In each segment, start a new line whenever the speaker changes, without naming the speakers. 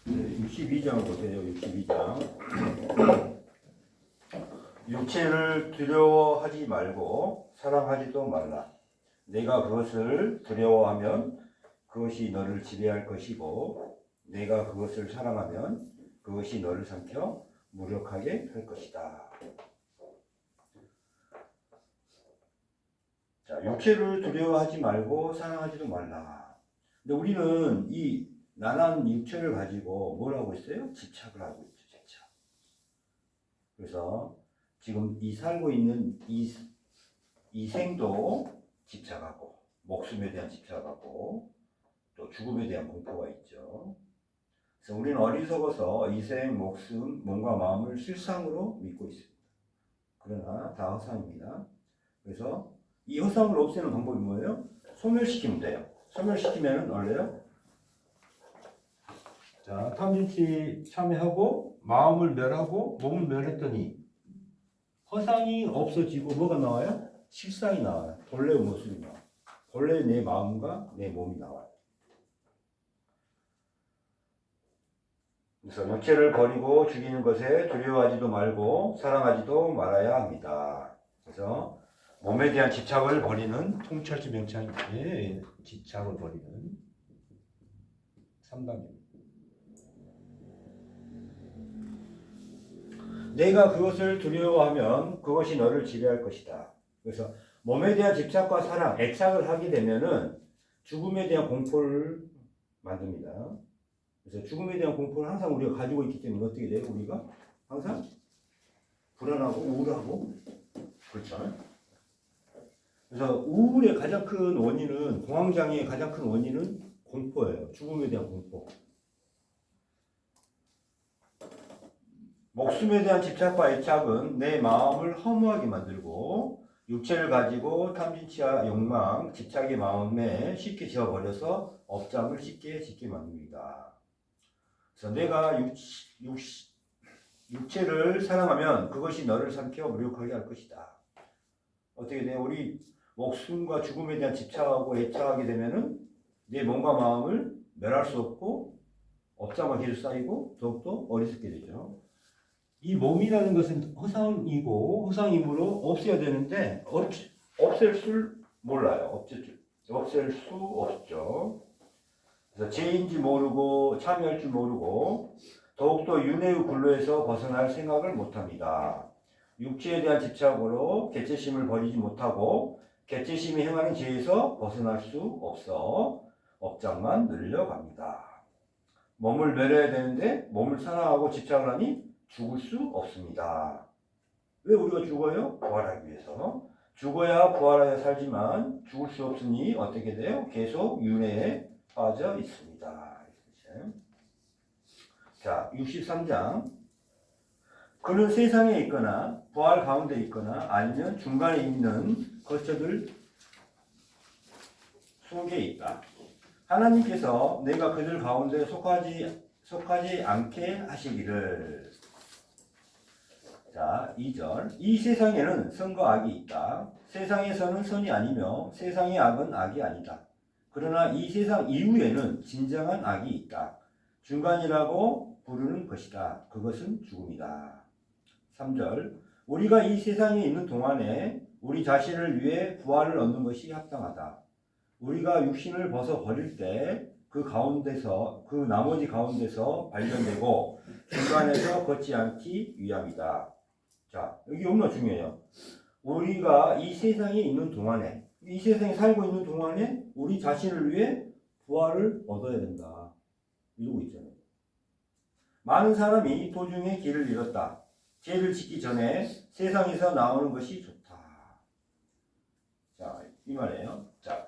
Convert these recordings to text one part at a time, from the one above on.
네, 62장 보세요. 62장. 육체를 두려워하지 말고 사랑하지도 말라. 내가 그것을 두려워하면 그것이 너를 지배할 것이고 내가 그것을 사랑하면 그것이 너를 삼켜 무력하게 할 것이다. 자, 육체를 두려워하지 말고 사랑하지도 말라. 근데 우리는 이 나난 육체를 가지고 뭘 하고 있어요? 집착을 하고 있죠. 집착. 그래서 지금 이 살고 있는 이 생도 집착하고 목숨에 대한 집착하고 또 죽음에 대한 공포가 있죠. 그래서 우리는 어리석어서 이 생, 목숨, 몸과 마음을 실상으로 믿고 있습니다. 그러나 다 허상입니다. 그래서 이 허상을 없애는 방법이 뭐예요? 소멸시키면 돼요. 소멸시키면 원래요. 자, 탐진치 참여하고 마음을 멸하고 몸을 멸했더니 허상이 없어지고 뭐가 나와요? 실상이 나와요. 본래의 모습이 나와요. 본래 내 마음과 내 몸이 나와요. 그래서 육체를 버리고 죽이는 것에 두려워하지도 말고 사랑하지도 말아야 합니다. 그래서 몸에 대한 집착을 버리는 통찰주 명창의 집착을 버리는 3단계입니다. 내가 그것을 두려워하면 그것이 너를 지배할 것이다. 그래서 몸에 대한 집착과 사랑, 애착을 하게 되면은 죽음에 대한 공포를 만듭니다. 그래서 죽음에 대한 공포를 항상 우리가 가지고 있기 때문에 어떻게 돼요? 우리가 항상 불안하고 우울하고 그렇죠. 그래서 우울의 가장 큰 원인은 공황장애의 가장 큰 원인은 공포예요. 죽음에 대한 공포. 목숨에 대한 집착과 애착은 내 마음을 허무하게 만들고 육체를 가지고 탐진치와 욕망, 집착의 마음에 쉽게 지어버려서 업장을 쉽게 짓게 만듭니다. 그래서 내가 육체를 사랑하면 그것이 너를 삼켜 무력하게 할 것이다. 어떻게 돼요? 우리 목숨과 죽음에 대한 집착하고 애착하게 되면은 내 몸과 마음을 멸할 수 없고 업장만 계속 쌓이고 더욱더 어리석게 되죠. 이 몸이라는 것은 허상이고 허상이므로 없애야 되는데 없앨 줄 몰라요. 없앨 수 없죠. 그래서 죄인지 모르고 참여할 줄 모르고 더욱더 윤회의 굴로에서 벗어날 생각을 못합니다. 육체에 대한 집착으로 개체심을 버리지 못하고 개체심이 행하는 죄에서 벗어날 수 없어 업장만 늘려갑니다. 몸을 멸해야 되는데 몸을 사랑하고 집착을 하니 죽을 수 없습니다. 왜 우리가 죽어요? 부활하기 위해서. 죽어야 부활하여 살지만 죽을 수 없으니 어떻게 돼요? 계속 윤회에 빠져 있습니다. 자, 63장. 그는 세상에 있거나 부활 가운데 있거나 아니면 중간에 있는 것들 속에 있다. 하나님께서 내가 그들 가운데 속하지 않게 하시기를. 자, 2절. 이 세상에는 선과 악이 있다. 세상에서는 선이 아니며 세상의 악은 악이 아니다. 그러나 이 세상 이후에는 진정한 악이 있다. 중간이라고 부르는 것이다. 그것은 죽음이다. 3절. 우리가 이 세상에 있는 동안에 우리 자신을 위해 부활을 얻는 것이 합당하다. 우리가 육신을 벗어 버릴 때 그 가운데서 그 나머지 가운데서 발견되고 중간에서 걷지 않기 위함이다. 자, 여기 너무나 중요해요. 우리가 이 세상에 있는 동안에, 이 세상에 살고 있는 동안에 우리 자신을 위해 부활을 얻어야 된다. 이러고 있잖아요. 많은 사람이 도중에 길을 잃었다. 죄를 짓기 전에 세상에서 나오는 것이 좋다. 자, 이 말이에요. 자,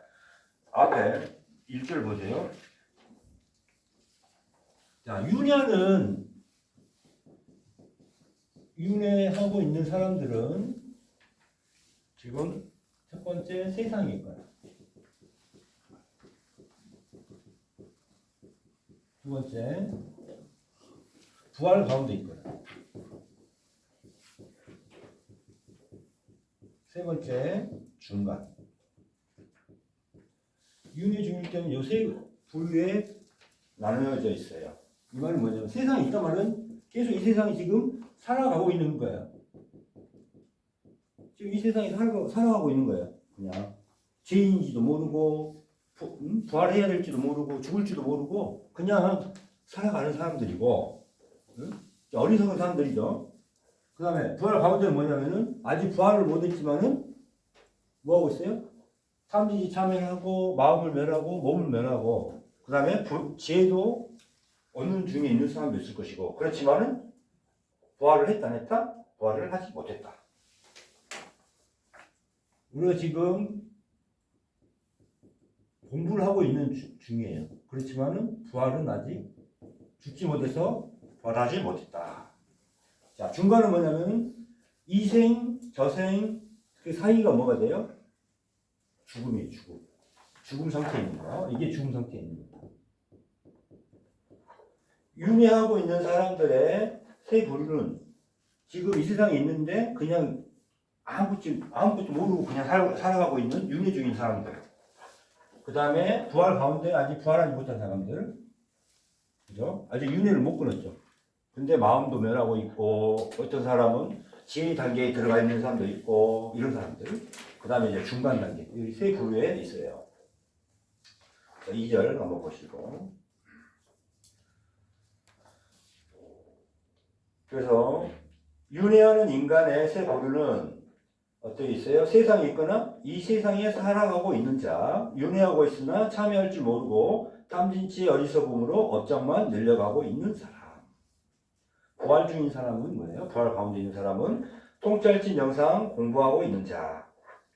앞에 1절 보세요. 자, 윤회하고 있는 사람들은 지금 첫 번째 세상에 있거나 두 번째 부활 가운데 있거나 세 번째 중간. 윤회 중일 때는 요 세 부류에 나누어져 있어요. 이 말은 뭐냐면 세상에 있단 말은 계속 이 세상이 지금 살아가고 있는 거야. 지금 이 세상이 살아가고 있는 거야. 그냥 죄인인지도 모르고 부활해야 될지도 모르고 죽을지도 모르고 그냥 살아가는 사람들이고, 응? 어리석은 사람들이죠. 그 다음에 부활 가운데는 뭐냐면은 아직 부활을 못했지만은 뭐하고 있어요? 탐지지 참여하고 마음을 멸하고 몸을 멸하고, 그 다음에 지혜도 얻는 중에 있는 사람도 있을 것이고, 그렇지만은 부활을 했다 안 했다? 부활을 하지 못했다. 우리가 지금 공부를 하고 있는 중이에요. 그렇지만은 부활은 아직 죽지 못해서 부활하지 못했다. 자, 중간은 뭐냐면 이생, 저생 그 사이가 뭐가 돼요? 죽음이에요. 죽음 상태에 있는 거. 이게 죽음 상태에 있는 거. 윤회하고 있는 사람들의 세 부류는 지금 이 세상에 있는데 그냥 아무것도 모르고 그냥 살아가고 있는 윤회 중인 사람들. 그 다음에 부활 가운데 아직 부활하지 못한 사람들. 그죠? 아직 윤회를 못 끊었죠. 근데 마음도 멸하고 있고, 어떤 사람은 지혜 단계에 들어가 있는 사람도 있고, 이런 사람들. 그 다음에 이제 중간 단계. 이 세 부류에 있어요. 자, 2절 한번 보시고. 그래서, 윤회하는 인간의 세 부류는 어떻게 있어요? 세상에 있거나 이 세상에 살아가고 있는 자, 윤회하고 있으나 참여할 줄 모르고 탐진치 어리석음으로 업장만 늘려가고 있는 사람. 부활 중인 사람은 뭐예요? 부활 가운데 있는 사람은 통찰진 영상 공부하고 있는 자.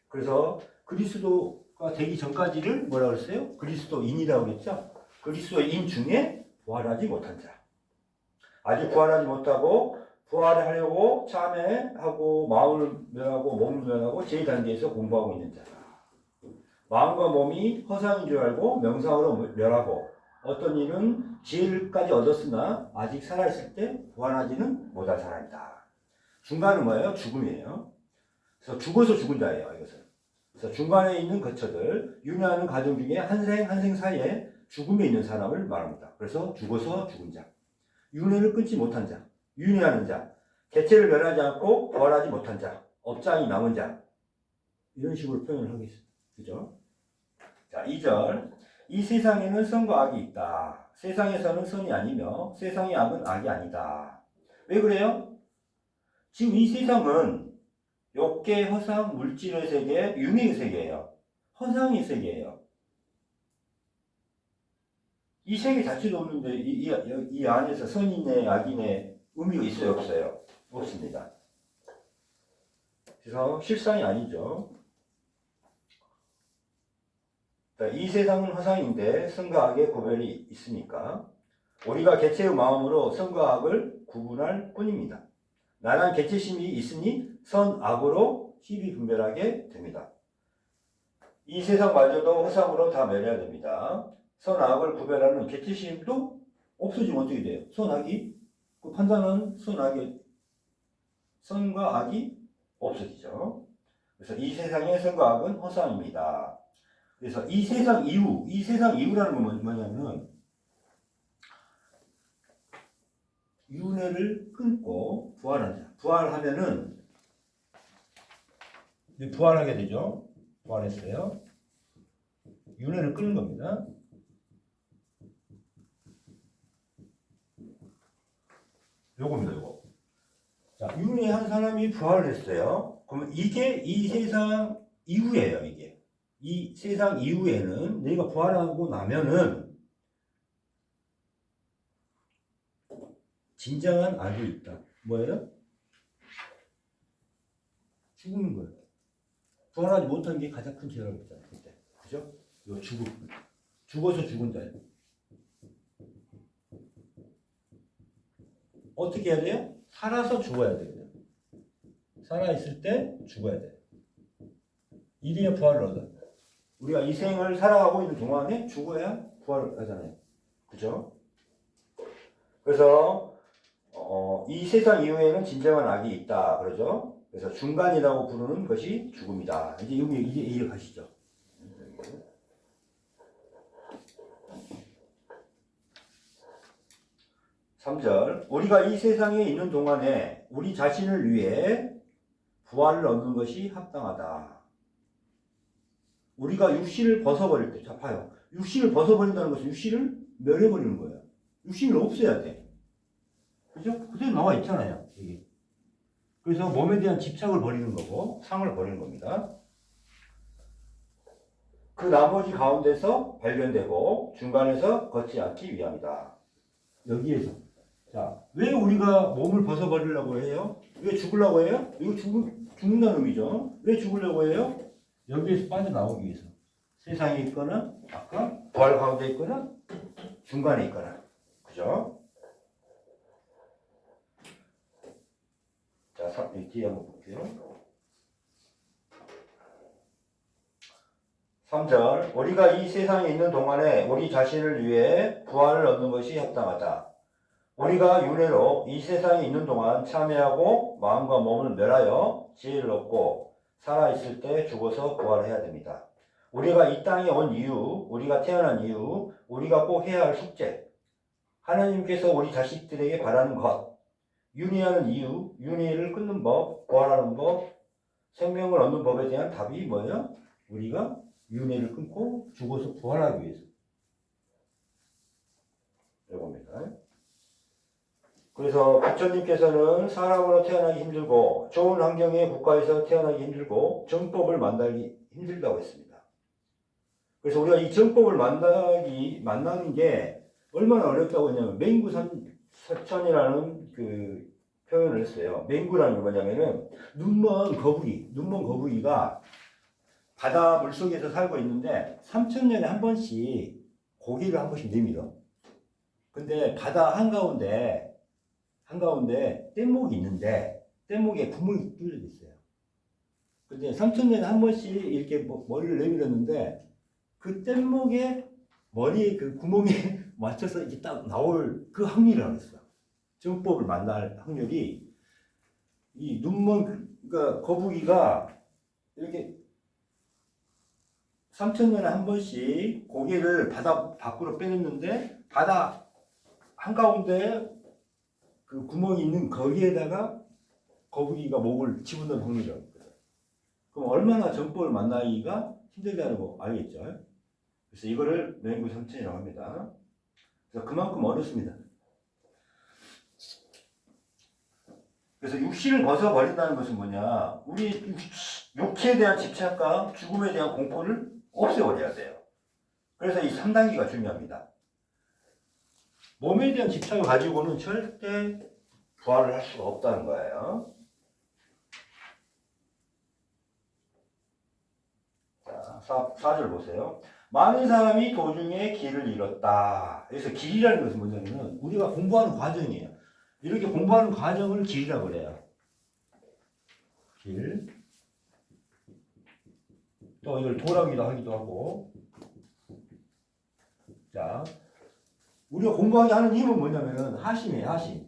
그래서 그리스도가 되기 전까지를 뭐라고 그랬어요? 그리스도인이라고 그랬죠? 그리스도인 중에 부활하지 못한 자. 아직 부활하지 못하고 부활을 하려고 참여하고 마음을 멸하고 몸을 멸하고 제2단계에서 공부하고 있는 자다. 마음과 몸이 허상인 줄 알고 명상으로 멸하고 어떤 일은 지혜까지 얻었으나 아직 살아있을 때 부활하지는 못할 사람이다. 중간은 뭐예요? 죽음이에요. 그래서 죽어서 죽은 자예요. 이것은. 그래서 중간에 있는 거처들, 윤회하는 가정 중에 한 생 사이에 죽음에 있는 사람을 말합니다. 그래서 죽어서 죽은 자, 윤회를 끊지 못한 자, 윤회하는 자, 개체를 멸하지 않고 부활하지 못한 자, 업장이 남은 자, 이런 식으로 표현을 하겠습니다. 그죠? 자, 2절. 이 세상에는 선과 악이 있다. 세상에서는 선이 아니며 세상의 악은 악이 아니다. 왜 그래요? 지금 이 세상은 욕계, 허상, 물질의 세계, 윤회의 세계예요. 허상의 세계예요. 이 세계 자체도 없는데 이 안에서 선이네 악이네 의미가 있어요 없어요? 없습니다. 그래서 실상이 아니죠. 이 세상은 허상인데 선과 악의 구별이 있으니까 우리가 개체의 마음으로 선과 악을 구분할 뿐입니다. 나란 개체심이 있으니 선, 악으로 희비 분별하게 됩니다. 이 세상마저도 허상으로 다 멸해야 됩니다. 선, 악을 구별하는 개체심도 없어지면 어떻게 돼요? 선, 악이 그 판단은 선과 악이 없어지죠. 그래서 이 세상의 선과 악은 허상입니다. 그래서 이 세상 이후라는 건 뭐냐면 윤회를 끊고 부활하자. 부활하면은 부활하게 되죠. 부활했어요. 윤회를 끊는 겁니다. 요겁니다, 요거. 자, 윤회한 사람이 부활을 했어요. 그러면 이게 이 세상 이후예요, 이게. 이 세상 이후에는 내가 부활하고 나면은 진정한 악이 있다. 뭐예요? 죽는 거예요. 부활하지 못한 게 가장 큰 죄라고 했잖아요, 그때. 그죠? 요 죽어서 죽은 자예요. 어떻게 해야 돼요? 살아서 죽어야 돼요. 살아있을 때 죽어야 돼요. 이래야 부활을 얻어요. 우리가 이 생을 살아가고 있는 동안에 죽어야 부활을 하잖아요. 그죠? 그래서 이 세상 이후에는 진정한 악이 있다. 그러죠? 그래서 중간이라고 부르는 것이 죽음이다. 이제 이해가시죠? 3절 우리가 이 세상에 있는 동안에 우리 자신을 위해 부활을 얻는 것이 합당하다. 우리가 육신을 벗어버릴 때, 자 봐요. 육신을 벗어버린다는 것은 육신을 멸해버리는 거예요. 육신을 없애야 돼. 그죠? 그대로 나와 있잖아요. 여기. 그래서 몸에 대한 집착을 버리는 거고 상을 버리는 겁니다. 그 나머지 가운데서 발견되고 중간에서 걷지 않기 위함이다. 여기에서. 자, 왜 우리가 몸을 벗어버리려고 해요? 왜 죽으려고 해요? 이거 죽는다는 의미죠. 왜 죽으려고 해요? 여기에서 빠져나오기 위해서. 세상에 있거나, 아까 부활 가운데 있거나, 중간에 있거나. 그죠? 자, 뒤에 한번 볼게요. 3절 우리가 이 세상에 있는 동안에 우리 자신을 위해 부활을 얻는 것이 합당하다. 우리가 윤회로 이 세상에 있는 동안 참회하고 마음과 몸을 멸하여 지혜를 얻고 살아있을 때 죽어서 부활해야 됩니다. 우리가 이 땅에 온 이유, 우리가 태어난 이유, 우리가 꼭 해야 할 숙제, 하나님께서 우리 자식들에게 바라는 것, 윤회하는 이유, 윤회를 끊는 법, 부활하는 법, 생명을 얻는 법에 대한 답이 뭐예요? 우리가 윤회를 끊고 죽어서 부활하기 위해서. 이겁니다. 그래서 부처님께서는 사람으로 태어나기 힘들고 좋은 환경의 국가에서 태어나기 힘들고 정법을 만나기 힘들다고 했습니다. 그래서 우리가 이 정법을 만나는 게 얼마나 어렵다고 했냐면 맹구선천이라는 그 표현을 했어요. 맹구라는 게 뭐냐면은 눈먼 거북이가 바다 물속에서 살고 있는데 3,000년에 한 번씩 고기를 한 번씩 내밀어. 근데 바다 한가운데 뗏목이 있는데 뗏목에 구멍이 뚫려 있어요. 근데 3,000년에 한 번씩 이렇게 머리를 내밀었는데 그 뗏목에 머리에 그 구멍에 맞춰서 이렇게 딱 나올 그 확률이라고 했어. 정법을 만날 확률이 이 그러니까 거북이가 이렇게 3,000년에 한 번씩 고개를 바다 밖으로 빼냈는데 바다 한가운데 그 구멍이 있는 거기에다가 거북이가 목을 집어넣은 확률이라고 했거든. 그럼 얼마나 정법을 만나기가 힘들다는 거 알겠죠? 그래서 이거를 맹구선천이라고 합니다. 그래서 그만큼 어렵습니다. 그래서 육신을 벗어버린다는 것은 뭐냐? 우리 육체에 대한 집착과 죽음에 대한 공포를 없애버려야 돼요. 그래서 이 3단계가 중요합니다. 몸에 대한 집착을 가지고는 절대 부활을 할 수가 없다는 거예요. 자, 4절 보세요. 많은 사람이 도중에 길을 잃었다. 그래서 길이라는 것은 뭐냐면 우리가 공부하는 과정이에요. 이렇게 공부하는 과정을 길이라고 그래요. 길. 또 이걸 도라기도 하기도 하고. 자, 우리가 공부하게 하는 힘은 뭐냐면은 하심이에요, 하심.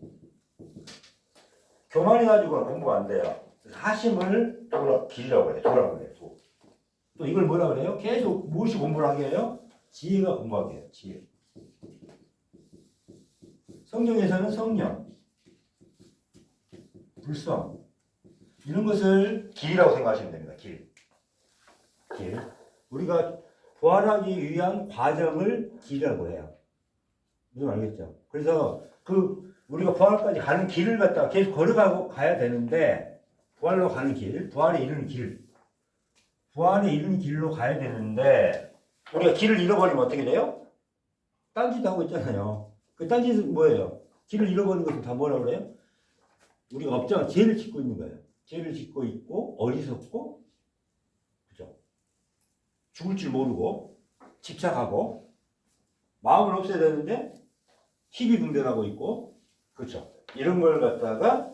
교만해가지고 공부가 안 돼요. 하심을 길이라고 해요. 도라고 해요. 또 이걸 뭐라 그래요? 계속 무엇이 공부를 하게 해요? 지혜가 공부하게 해요. 지혜. 성경에서는 성령, 불성 이런 것을 길이라고 생각하시면 됩니다. 길. 우리가 부활하기 위한 과정을 길이라고 해요. 무슨 알겠죠? 그래서 우리가 부활까지 가는 길을 갖다가 계속 걸어가고 가야 되는데 부활로 가는 길, 부활에 이르는 길로 가야 되는데 우리가 길을 잃어버리면 어떻게 돼요? 딴짓 하고 있잖아요. 그 딴짓은 뭐예요? 길을 잃어버리는 것은 다 뭐라고 그래요? 우리가 업장을 죄를 짓고 있는 거예요. 죄를 짓고 있고 어리석고 그죠? 죽을 줄 모르고 집착하고 마음을 없애야 되는데 희비분별하고 있고 그렇죠. 이런 걸 갖다가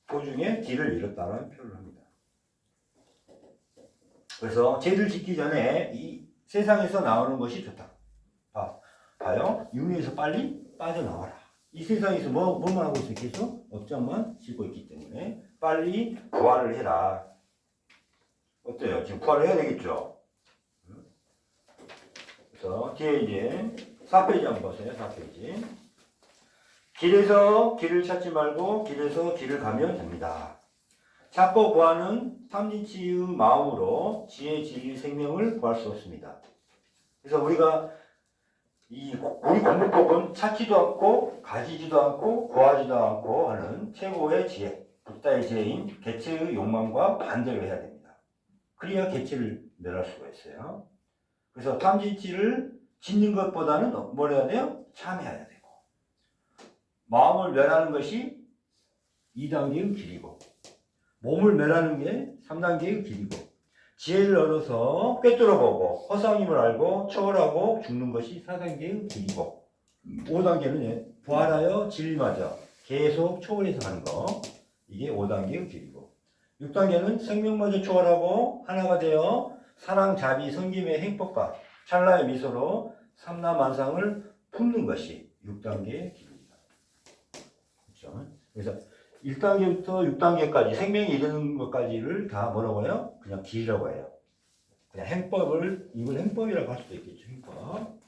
도중에 길을 잃었다는 표현을 합니다. 그래서 죄를 짓기 전에 이 세상에서 나오는 것이 좋다. 봐요. 윤회에서 빨리 빠져나와라. 이 세상에서 뭐만 하고 있어? 계속 업장만 짓고 있기 때문에 빨리 부활을 해라. 어때요? 지금 부활을 해야 되겠죠? 그래서 뒤에 이제 4페이지 한번 보세요. 4페이지. 길에서 길을 찾지 말고 길에서 길을 가면 됩니다. 찾고 구하는 탐진치의 마음으로 지혜, 진리, 생명을 구할 수 없습니다. 그래서 우리가 우리 공부법은 찾지도 않고 가지지도 않고 구하지도 않고 하는 최고의 지혜, 붓다의 지혜인 개체의 욕망과 반대를 해야 됩니다. 그래야 개체를 멸할 수가 있어요. 그래서 탐진치를 짓는 것보다는 뭘 해야 돼요? 참여해야 되고, 마음을 멸하는 것이 2단계의 길이고, 몸을 멸하는 게 3단계의 길이고, 지혜를 얻어서 꿰뚫어보고 허상임을 알고 초월하고 죽는 것이 4단계의 길이고, 5단계는 부활하여 진리마저 계속 초월해서 가는 거, 이게 5단계의 길이고, 6단계는 생명마저 초월하고 하나가 되어 사랑, 자비, 섬김의 행복과 찰나의 미소로 삼라만상을 품는 것이 6단계의 길입니다. 그렇죠? 그래서 1단계부터 6단계까지 생명이 이르는 것까지를 다 뭐라고 해요? 그냥 길이라고 해요. 그냥 이걸 행법이라고 할 수도 있겠죠. 행법.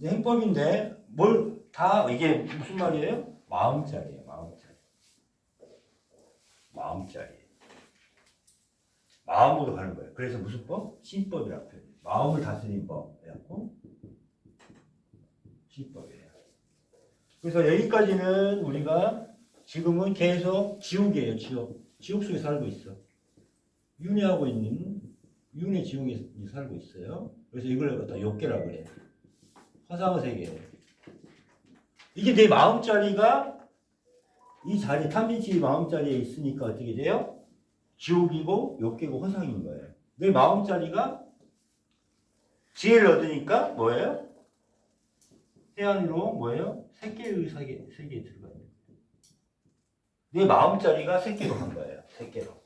행법인데 이게 무슨 말이에요? 마음짜리예요. 마음짜리. 마음으로 가는 거예요. 그래서 무슨 법? 신법이라고 표현해요. 마음을 다스리는 법. 그래갖고 신법이에요. 그래서 여기까지는 우리가 지금은 계속 지옥이에요. 지옥 속에 살고 있어. 윤회하고 있는 윤회 지옥에 살고 있어요. 그래서 이걸 갖다 욕계라고 그래요. 허상의 세계. 이게 내 마음자리가 이 자리, 탐진치 마음자리에 있으니까 어떻게 돼요? 지옥이고 욕계고 허상인 거예요. 내 마음자리가 지혜를 얻으니까 뭐예요? 해안으로 뭐예요? 세계의 세계에 들어가요. 내 마음자리가 세계로 간 거예요. 세계로.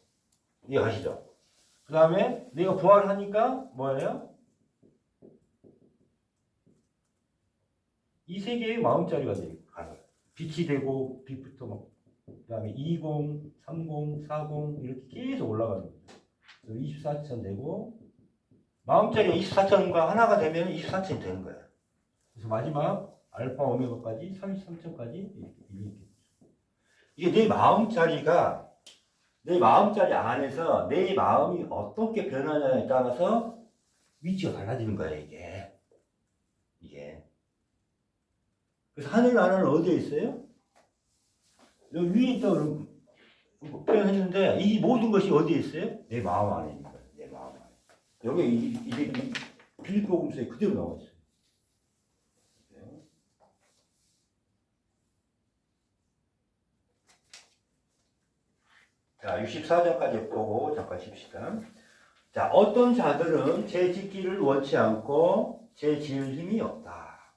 이해가시죠? 그 다음에 내가 부활하니까 뭐예요? 이 세계의 마음자리가 가는 거예요. 빛이 되고 빛부터 막 그 다음에 20, 30, 40 이렇게 계속 올라가는 거예요. 24천 되고 마음자리가 24천과 하나가 되면 24천이 되는 거예요. 그래서 마지막 알파 오메가까지 33천까지 이렇게 이게 내 마음자리 안에서 내 마음이 어떻게 변하냐에 따라서 위치가 달라지는 거예요. 이게 그래서 하늘 나라는 어디에 있어요? 여기 위에 있다고 표현했는데 이 모든 것이 어디에 있어요? 내 마음 안에 있는 거예요. 내 마음 안에. 여기 이게 빌립보음서에 그대로 나와 있어요. 자, 64절까지 보고 잠깐 쉽시다. 자, 어떤 자들은 제 짓기를 원치 않고 제 지을 힘이 없다.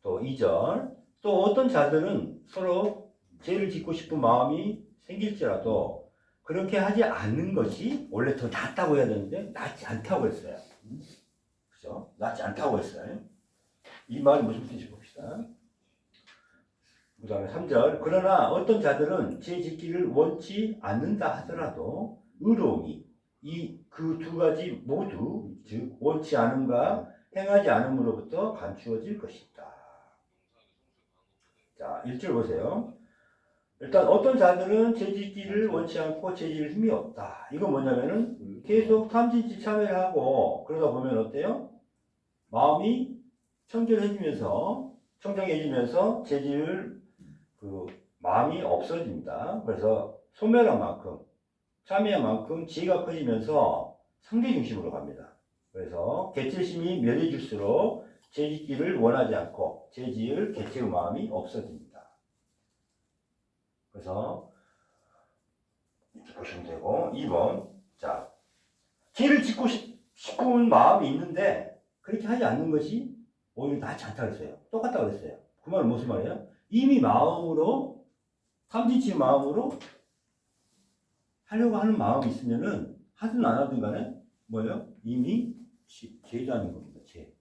또 2절. 또 어떤 자들은 서로 죄를 짓고 싶은 마음이 생길지라도 그렇게 하지 않는 것이 원래 더 낫다고 해야 되는데 낫지 않다고 했어요. 그죠? 낫지 않다고 했어요. 이 말이 무슨 뜻인지 봅시다. 그 다음에 3절. 그러나 어떤 자들은 죄 짓기를 원치 않는다 하더라도 의로움이 이 그 두 가지 모두 즉 원치 않음과 행하지 않음으로부터 감추어질 것이다. 자, 1절 보세요. 일단 어떤 자들은 죄 짓기를 원치 않고 죄 지을 힘이 없다. 이건 뭐냐면은 계속 탐진치 참여를 하고 그러다 보면 어때요? 마음이 청정해지면서 죄 지을 그 마음이 없어집니다. 그래서 소멸한 만큼 참여한 만큼 지혜가 커지면서 상대 중심으로 갑니다. 그래서 개체심이 멸해질수록 죄 짓기를 원하지 않고 죄 지을 개체의 마음이 없어집니다. 그래서 이렇게 보시면 되고 2번 자 죄를 짓고 싶은 마음이 있는데 그렇게 하지 않는 것이 오히려 낫지 않다고 했어요. 똑같다고 했어요. 그 말은 무슨 말이에요? 이미 마음으로 탐진치 마음으로 하려고 하는 마음이 있으면은 하든 안 하든 간에 뭐예요? 이미 죄라는 겁니다. 죄.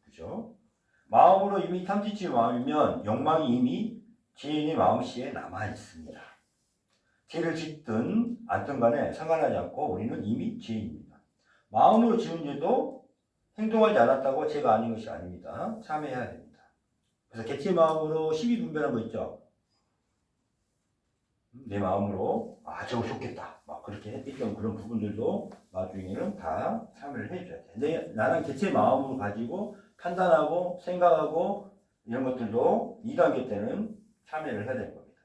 그죠? 마음으로 이미 탐진치 마음이면 욕망이 이미 죄인의 마음씨에 남아 있습니다. 죄를 짓든 않든 간에 상관하지 않고 우리는 이미 죄인입니다. 마음으로 지은 죄도 행동하지 않았다고 죄가 아닌 것이 아닙니다. 참회해야 됩니다. 그래서 개체 마음으로 시비 분별한 거 있죠. 내 마음으로 저거 좋겠다 막 그렇게 했던 그런 부분들도 나중에는 다 참여를 해줘야 돼. 나는 개체 마음으로 가지고 판단하고 생각하고 이런 것들도 2단계 때는 참여를 해야 되는 겁니다.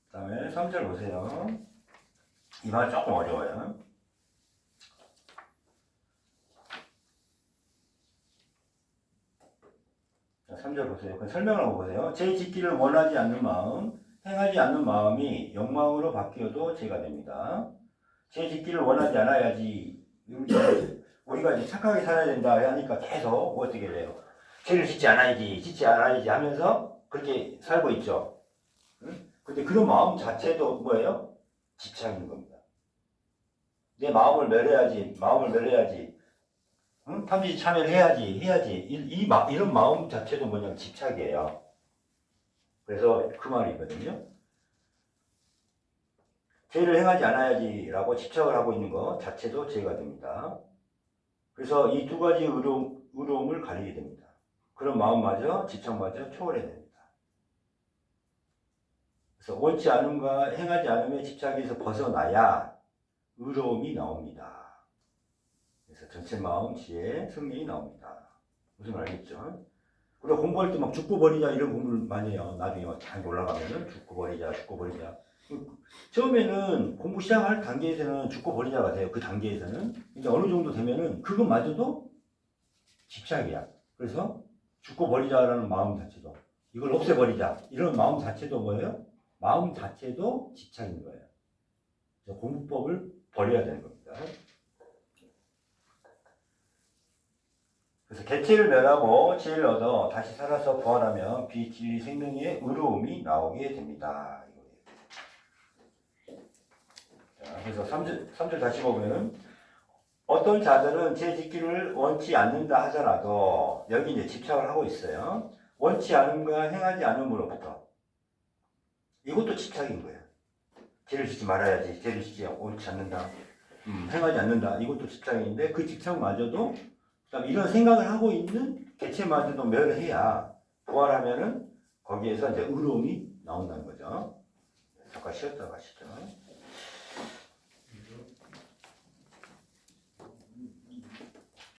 그 다음에 3절 보세요. 이 말 조금 어려워요. 자, 3절 보세요. 그 설명을 하고 보세요. 죄 짓기를 원하지 않는 마음, 행하지 않는 마음이 욕망으로 바뀌어도 죄가 됩니다. 죄 짓기를 원하지 않아야지. 우리가 이제 착하게 살아야 된다 하니까 계속 어떻게 돼요? 죄를 짓지 않아야지 하면서 그렇게 살고 있죠. 응? 근데 그런 마음 자체도 뭐예요? 집착인 겁니다. 내 마음을 멸해야지. 응? 탐지 참여를 해야지. 이런 마음 자체도 뭐냐면 집착이에요. 그래서 그 말이 있거든요. 죄를 행하지 않아야지라고 집착을 하고 있는 것 자체도 죄가 됩니다. 그래서 이 두 가지 의로움을 가리게 됩니다. 그런 마음마저 집착마저 초월해야 됩니다. 그래서 원치 않음과 행하지 않음의 집착에서 벗어나야 의로움이 나옵니다. 그래서 전체 마음, 지혜, 승리이 나옵니다. 무슨 말이겠죠? 우리가 공부할 때 막 죽고 버리자 이런 공부를 많이 해요. 나중에 장 올라가면은 죽고 버리자. 처음에는 공부 시작할 단계에서는 죽고 버리자가 돼요. 그 단계에서는. 이제 어느 정도 되면은 그것마저도 집착이야. 그래서 죽고 버리자라는 마음 자체도 이걸 없애버리자 이런 마음 자체도 뭐예요? 마음 자체도 집착인 거예요. 그래서 공부법을 버려야 되는 겁니다. 그래서 개체를 멸하고 지혜를 얻어 다시 살아서 부활하면 비진리 생명의 의로움이 나오게 됩니다. 자, 그래서 3절 다시 보면 어떤 자들은 죄 짓기를 원치 않는다 하더라도 여기 이제 집착을 하고 있어요. 원치 않음과 행하지 않음으로부터 이것도 집착인 거예요. 죄를 짓지 말아야지. 죄를 짓지 원치 않는다. 행하지 않는다. 이것도 집착인데 그 집착마저도 그다음에 이런 생각을 하고 있는 개체마저도 멸해야 부활하면은 거기에서 이제 의로움이 나온다는 거죠. 잠깐 쉬었다 가시죠.